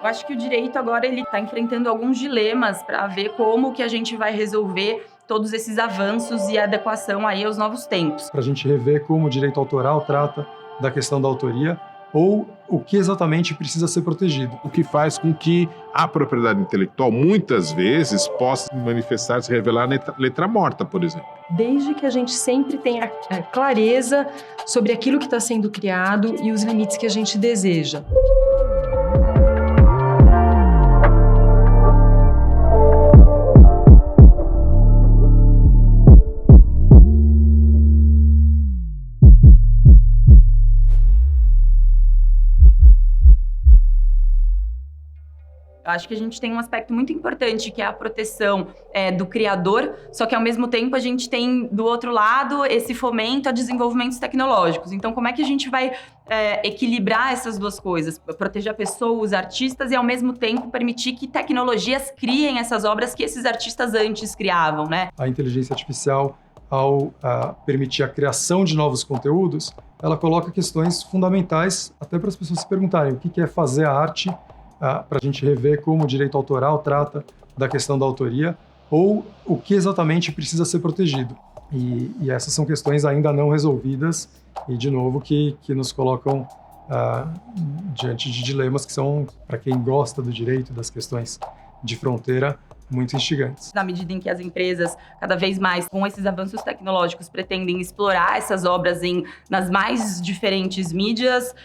Eu acho que o direito agora ele está enfrentando alguns dilemas para ver como que a gente vai resolver todos esses avanços e adequação aí aos novos tempos. Para a gente rever como o direito autoral trata da questão da autoria ou o que exatamente precisa ser protegido. O que faz com que a propriedade intelectual, muitas vezes, possa manifestar-se, revelar letra morta, por exemplo. Desde que a gente sempre tenha clareza sobre aquilo que está sendo criado e os limites que a gente deseja. Eu acho que a gente tem um aspecto muito importante, que é a proteção do criador, só que ao mesmo tempo a gente tem do outro lado esse fomento a desenvolvimentos tecnológicos. Então como é que a gente vai equilibrar essas duas coisas? Proteger a pessoa, os artistas e ao mesmo tempo permitir que tecnologias criem essas obras que esses artistas antes criavam, né? A inteligência artificial, ao permitir a criação de novos conteúdos, ela coloca questões fundamentais até para as pessoas se perguntarem o que é fazer a arte, para a gente rever como o direito autoral trata da questão da autoria ou o que exatamente precisa ser protegido. E essas são questões ainda não resolvidas e, de novo, que nos colocam diante de dilemas que são, para quem gosta do direito, das questões de fronteira, muito instigantes. Na medida em que as empresas, cada vez mais, com esses avanços tecnológicos, pretendem explorar essas obras nas mais diferentes mídias,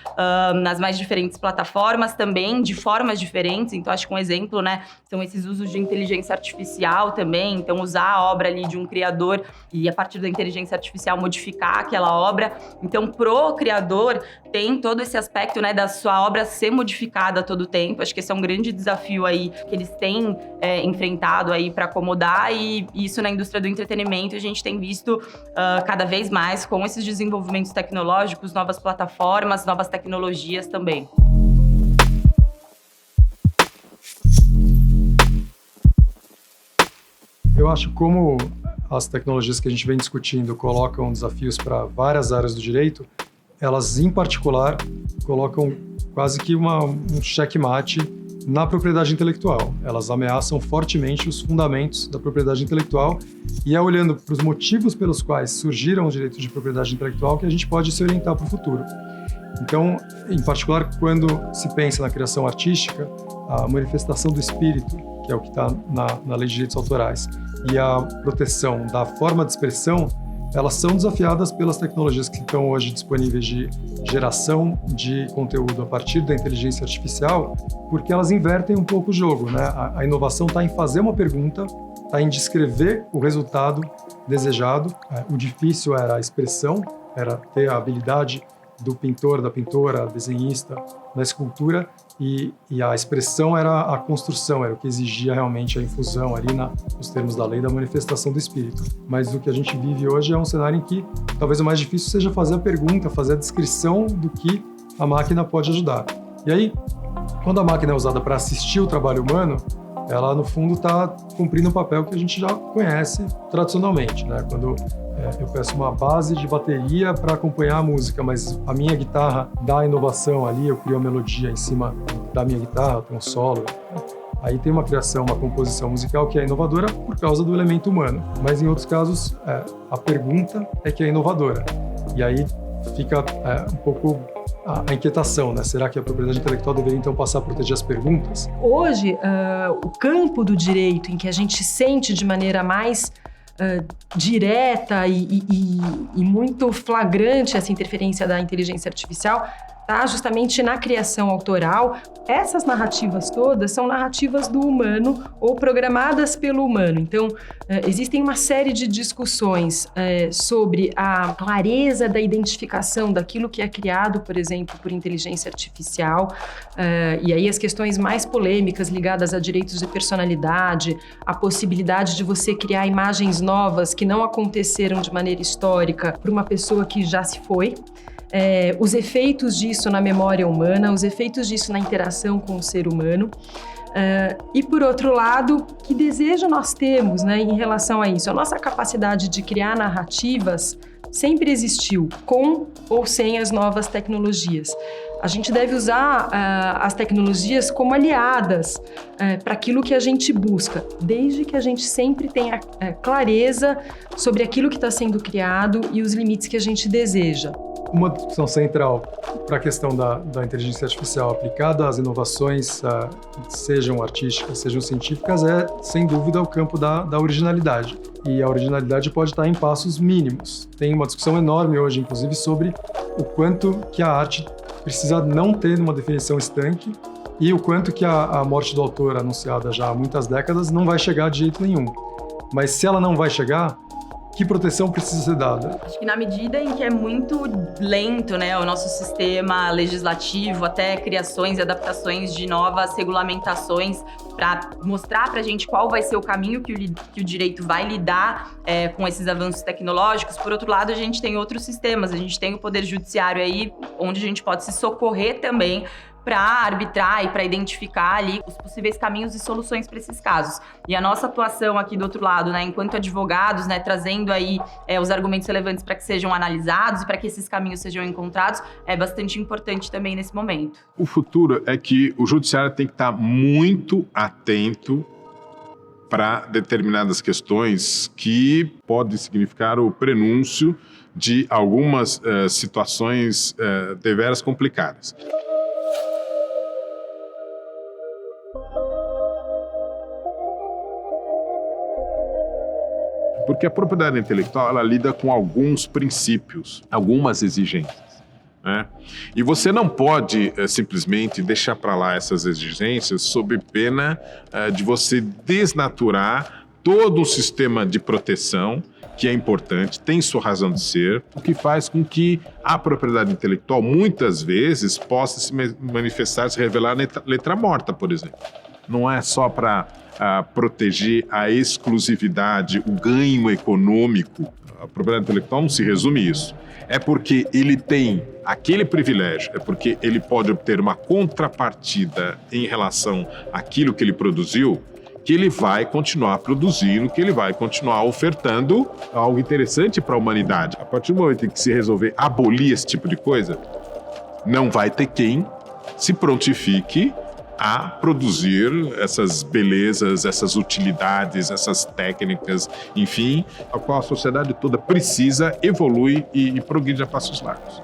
nas mais diferentes plataformas também, de formas diferentes. Então, acho que um exemplo, né, são esses usos de inteligência artificial também. Então, usar a obra ali de um criador e, a partir da inteligência artificial, modificar aquela obra. Então, pro criador, tem todo esse aspecto, né, da sua obra ser modificada a todo tempo. Acho que esse é um grande desafio aí que eles têm enfrentado aí para acomodar, e isso na indústria do entretenimento a gente tem visto cada vez mais com esses desenvolvimentos tecnológicos, novas plataformas, novas tecnologias também. Eu acho como as tecnologias que a gente vem discutindo colocam desafios para várias áreas do direito, elas em particular colocam quase que um checkmate na propriedade intelectual. Elas ameaçam fortemente os fundamentos da propriedade intelectual e é olhando para os motivos pelos quais surgiram os direitos de propriedade intelectual que a gente pode se orientar para o futuro. Então, em particular, quando se pensa na criação artística, a manifestação do espírito, que é o que está na Lei de Direitos Autorais, e a proteção da forma de expressão, elas são desafiadas pelas tecnologias que estão hoje disponíveis de geração de conteúdo a partir da inteligência artificial, porque elas invertem um pouco o jogo, né? A inovação está em fazer uma pergunta, está em descrever o resultado desejado. O difícil era a expressão, era ter a habilidade do pintor, da pintora, desenhista, na escultura, e a expressão era a construção, era o que exigia realmente a infusão ali nos termos da lei da manifestação do espírito. Mas o que a gente vive hoje é um cenário em que talvez o mais difícil seja fazer a pergunta, fazer a descrição do que a máquina pode ajudar. E aí, quando a máquina é usada para assistir o trabalho humano, ela no fundo está cumprindo um papel que a gente já conhece tradicionalmente, né? Quando eu peço uma base de bateria para acompanhar a música, mas a minha guitarra dá a inovação ali, eu crio a melodia em cima da minha guitarra, tem um solo. Aí tem uma criação, uma composição musical que é inovadora por causa do elemento humano. Mas em outros casos, a pergunta é que é inovadora. E aí fica um pouco a inquietação, né? Será que a propriedade intelectual deveria então passar a proteger as perguntas? Hoje, o campo do direito em que a gente sente de maneira mais direta e muito flagrante essa interferência da inteligência artificial está justamente na criação autoral. Essas narrativas todas são narrativas do humano ou programadas pelo humano. Então, existem uma série de discussões sobre a clareza da identificação daquilo que é criado, por exemplo, por inteligência artificial. E aí as questões mais polêmicas ligadas a direitos de personalidade, a possibilidade de você criar imagens novas que não aconteceram de maneira histórica por uma pessoa que já se foi. Os efeitos disso na memória humana, os efeitos disso na interação com o ser humano. E, por outro lado, que desejo nós temos, né, em relação a isso? A nossa capacidade de criar narrativas sempre existiu, com ou sem as novas tecnologias. A gente deve usar as tecnologias como aliadas para aquilo que a gente busca, desde que a gente sempre tenha clareza sobre aquilo que está sendo criado e os limites que a gente deseja. Uma discussão central para a questão da inteligência artificial aplicada às inovações, sejam artísticas, sejam científicas, é, sem dúvida, o campo da originalidade. E a originalidade pode estar em passos mínimos. Tem uma discussão enorme hoje, inclusive, sobre o quanto que a arte precisa não ter uma definição estanque e o quanto que a morte do autor, anunciada já há muitas décadas, não vai chegar de jeito nenhum. Mas se ela não vai chegar, que proteção precisa ser dada? Acho que na medida em que é muito lento, né, o nosso sistema legislativo, até criações e adaptações de novas regulamentações para mostrar para a gente qual vai ser o caminho que o direito vai lidar com esses avanços tecnológicos. Por outro lado, a gente tem outros sistemas, a gente tem o Poder Judiciário aí, onde a gente pode se socorrer também para arbitrar e para identificar ali os possíveis caminhos e soluções para esses casos. E a nossa atuação aqui do outro lado, né, enquanto advogados, né, trazendo aí os argumentos relevantes para que sejam analisados e para que esses caminhos sejam encontrados, é bastante importante também nesse momento. O futuro é que o judiciário tem que estar muito atento para determinadas questões que podem significar o prenúncio de algumas situações deveras complicadas. Porque a propriedade intelectual, ela lida com alguns princípios, algumas exigências, né? E você não pode simplesmente deixar para lá essas exigências sob pena de você desnaturar todo um sistema de proteção que é importante, tem sua razão de ser, o que faz com que a propriedade intelectual, muitas vezes, possa se manifestar, se revelar letra morta, por exemplo. Não é só para proteger a exclusividade, o ganho econômico. A propriedade intelectual não se resume a isso. É porque ele tem aquele privilégio, é porque ele pode obter uma contrapartida em relação àquilo que ele produziu, que ele vai continuar produzindo, que ele vai continuar ofertando algo interessante para a humanidade. A partir do momento em que se resolver abolir esse tipo de coisa, não vai ter quem se prontifique a produzir essas belezas, essas utilidades, essas técnicas, enfim, a qual a sociedade toda precisa, evolui e progride a passos largos.